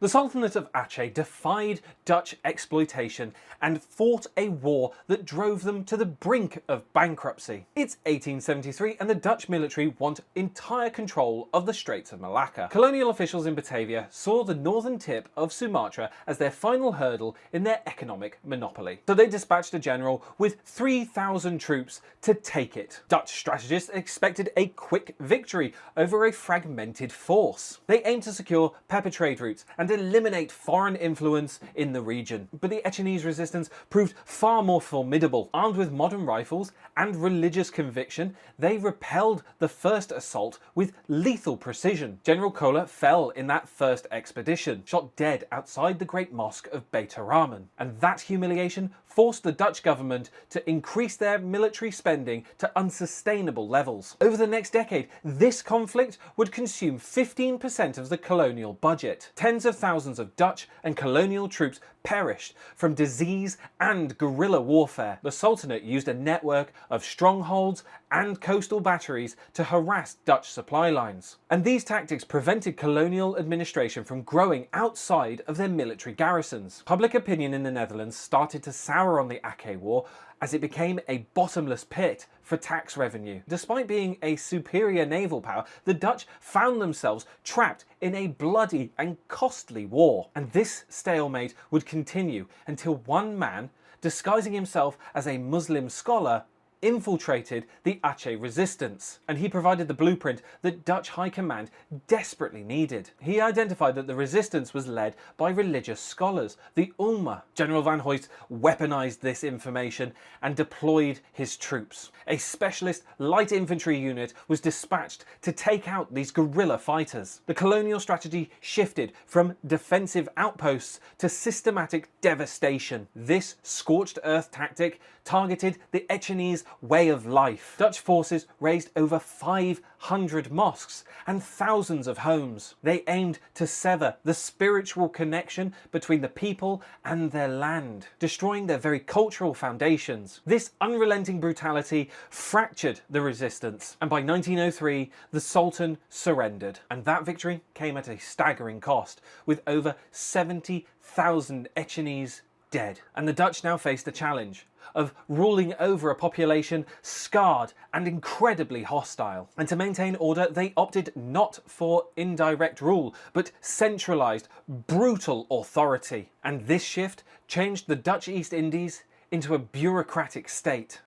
The Sultanate of Aceh defied Dutch exploitation and fought a war that drove them to the brink of bankruptcy. It's 1873 and the Dutch military want entire control of the Straits of Malacca. Colonial officials in Batavia saw the northern tip of Sumatra as their final hurdle in their economic monopoly. So they dispatched a general with 3,000 troops to take it. Dutch strategists expected a quick victory over a fragmented force. They aimed to secure pepper trade routes and eliminate foreign influence in the region. But the Echenese resistance proved far more formidable. Armed with modern rifles and religious conviction, they repelled the first assault with lethal precision. General Koller fell in that first expedition, shot dead outside the Great Mosque of Beit Rahman. And that humiliation forced the Dutch government to increase their military spending to unsustainable levels. Over the next decade, this conflict would consume 15% of the colonial budget. Tens of thousands of Dutch and colonial troops perished from disease and guerrilla warfare. The Sultanate used a network of strongholds and coastal batteries to harass Dutch supply lines. And these tactics prevented colonial administration from growing outside of their military garrisons. Public opinion in the Netherlands started to sour on the Aceh War as it became a bottomless pit for tax revenue. Despite being a superior naval power, the Dutch found themselves trapped in a bloody and costly war. And this stalemate would continue until one man, disguising himself as a Muslim scholar, infiltrated the Aceh resistance, and he provided the blueprint that Dutch High Command desperately needed. He identified that the resistance was led by religious scholars, the Ulma. General Van Huyst weaponized this information and deployed his troops. A specialist light infantry unit was dispatched to take out these guerrilla fighters. The colonial strategy shifted from defensive outposts to systematic devastation. This scorched earth tactic targeted the Echenese way of life. Dutch forces razed over 500 mosques and thousands of homes. They aimed to sever the spiritual connection between the people and their land, destroying their very cultural foundations. This unrelenting brutality fractured the resistance, and by 1903 the Sultan surrendered. And that victory came at a staggering cost, with over 70,000 Echenese dead. And the Dutch now faced the challenge of ruling over a population scarred and incredibly hostile. And to maintain order, they opted not for indirect rule, but centralised, brutal authority. And this shift changed the Dutch East Indies into a bureaucratic state.